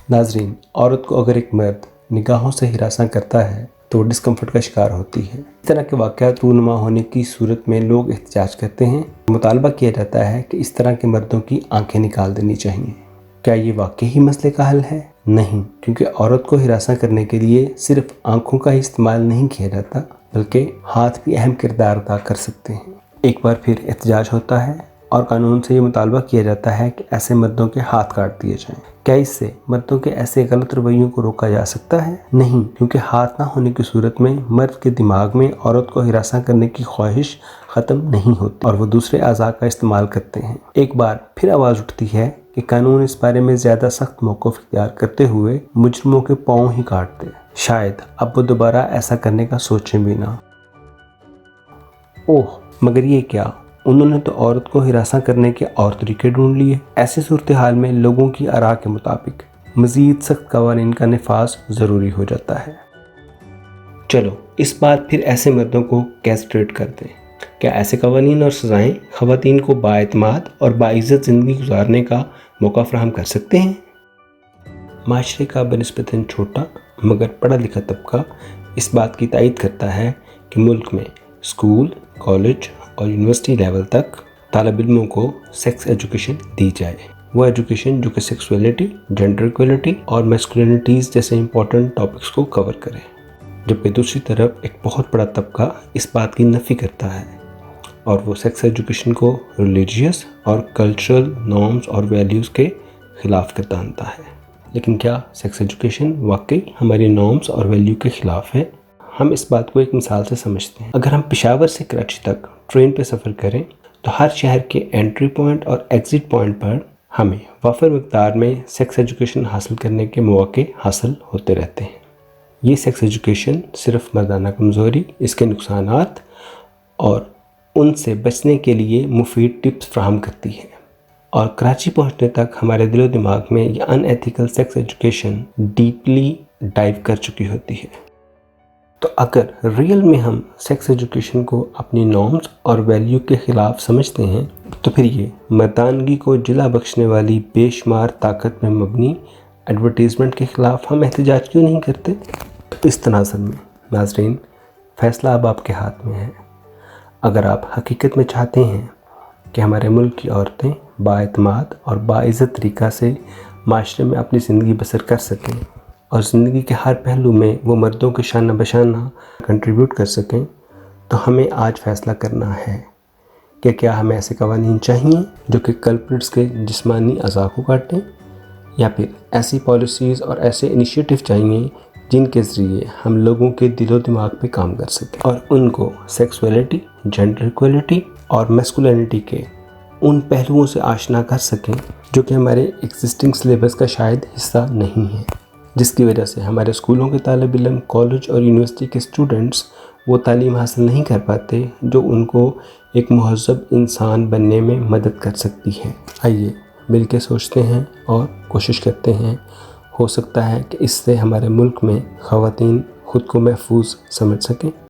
नाजरीन, औरत को अगर एक मर्द निगाहों से हिरासत करता है तो वो डिस्कम्फर्ट का शिकार होती है। इस तरह के वाक़यात रूनुमा होने की सूरत में लोग एहतजाज करते हैं। मुतालबा किया जाता है कि इस तरह के मर्दों की आंखें निकाल देनी चाहिए। क्या ये वाकई ही मसले का हल है? नहीं, क्योंकि औरत को हिरासत करने के लिए सिर्फ आंखों का ही इस्तेमाल नहीं किया जाता, बल्कि हाथ भी अहम किरदार अदा कर सकते हैं। एक बार फिर एहतजाज होता है और कानून से ये मुतालबा किया जाता है कि ऐसे मर्दों के हाथ काट दिए जाएं। क्या इससे मर्दों के ऐसे गलत रवैयों को रोका जा सकता है? नहीं, क्योंकि हाथ ना होने की सूरत में मर्द के दिमाग में औरत को हिरासत करने की ख्वाहिश ख़त्म नहीं होती और वो दूसरे अज़ा का इस्तेमाल करते हैं। एक बार फिर आवाज़ उठती है कि कानून इस बारे में ज़्यादा सख्त मौक़िफ़ इख्तियार करते हुए मुजरिमों के पाँव ही काट दे। शायद अब वो दोबारा ऐसा करने का सोचें भी ना। ओह, मगर ये क्या, उन्होंने तो औरत को हिरासत करने के और तरीके ढूंढ लिए। ऐसी सूरत हाल में लोगों की आरा के मुताबिक मज़ीद सख्त कवानीन का नफाज ज़रूरी हो जाता है। चलो इस बार फिर ऐसे मर्दों को कैस्ट्रेट कर दें। क्या ऐसे कवानीन और सज़ाएँ ख़वातीन को बाएतमाद और बाइज़्ज़त ज़िंदगी गुजारने का मौका फ़राहम कर सकते हैं? माशरे का बनिस्बतन छोटा मगर पढ़ा लिखा तबका इस बात की तायीद करता है कि मुल्क में स्कूल, कॉलेज और यूनिवर्सिटी लेवल तक तालिब इल्मों को सेक्स एजुकेशन दी जाए। वो एजुकेशन जो कि सेक्सुअलिटी, जेंडर इक्वलिटी और मैस्कुलिनिटीज़ जैसे इंपॉर्टेंट टॉपिक्स को कवर करे, जबकि दूसरी तरफ एक बहुत बड़ा तबका इस बात की नफ़ी करता है और वो सेक्स एजुकेशन को रिलीजियस और कल्चरल नॉर्म्स और वैल्यूज़ के ख़िलाफ़ करता है। लेकिन क्या सेक्स एजुकेशन वाकई हमारी नॉर्म्स और वैल्यू के ख़िलाफ़ है? हम इस बात को एक मिसाल से समझते हैं। अगर हम पेशावर से कराची तक ट्रेन पे सफ़र करें तो हर शहर के एंट्री पॉइंट और एग्ज़िट पॉइंट पर हमें वाफिर मकदार में सेक्स एजुकेशन हासिल करने के मौके हासिल होते रहते हैं। ये सेक्स एजुकेशन सिर्फ मर्दाना कमज़ोरी, इसके नुकसानात और उनसे बचने के लिए मुफीद टिप्स फ्राहम करती है। और कराची पहुंचने तक हमारे दिलो दिमाग में ये unethical sex education deeply dive कर चुकी होती है। तो अगर रियल में हम सेक्स एजुकेशन को अपनी नॉर्म्स और वैल्यू के ख़िलाफ़ समझते हैं तो फिर ये मर्दानगी को जिला बख्शने वाली बेशुमार ताकत में मबनी एडवर्टीज़मेंट के ख़िलाफ़ हम एहतजाज क्यों नहीं करते? तो इस तनाज़ुर में नाज़रीन, फ़ैसला अब आपके हाथ में है। अगर आप हकीकत में चाहते हैं कि हमारे मुल्क की औरतें बाएतमाद और बाइज़्ज़त तरीक़ा से माशरे में अपनी ज़िंदगी बसर कर सकें और ज़िंदगी के हर पहलू में वो मर्दों के शाना बशाना कंट्रीब्यूट कर सकें, तो हमें आज फ़ैसला करना है कि क्या हमें ऐसे कवानीन चाहिए जो कि कल्प्रिट्स के जिस्मानी अज़ा को काटें, या फिर ऐसी पॉलिसीज़ और ऐसे इनिशिएटिव चाहिए जिनके ज़रिए हम लोगों के दिलो दिमाग पे काम कर सकें और उनको सेक्सुअलिटी, जेंडर इक्वलिटी और मैस्कुलिनिटी के उन पहलुओं से आशना कर सकें जो कि हमारे एग्जिस्टिंग सिलेबस का शायद हिस्सा नहीं है, जिसकी वजह से हमारे स्कूलों के तालिब इल्म, कॉलेज और यूनिवर्सिटी के स्टूडेंट्स वो तालीम हासिल नहीं कर पाते जो उनको एक मुहज़्ज़ब इंसान बनने में मदद कर सकती है। आइए मिल के सोचते हैं और कोशिश करते हैं, हो सकता है कि इससे हमारे मुल्क में ख़वातीन ख़ुद को महफूज समझ सकें।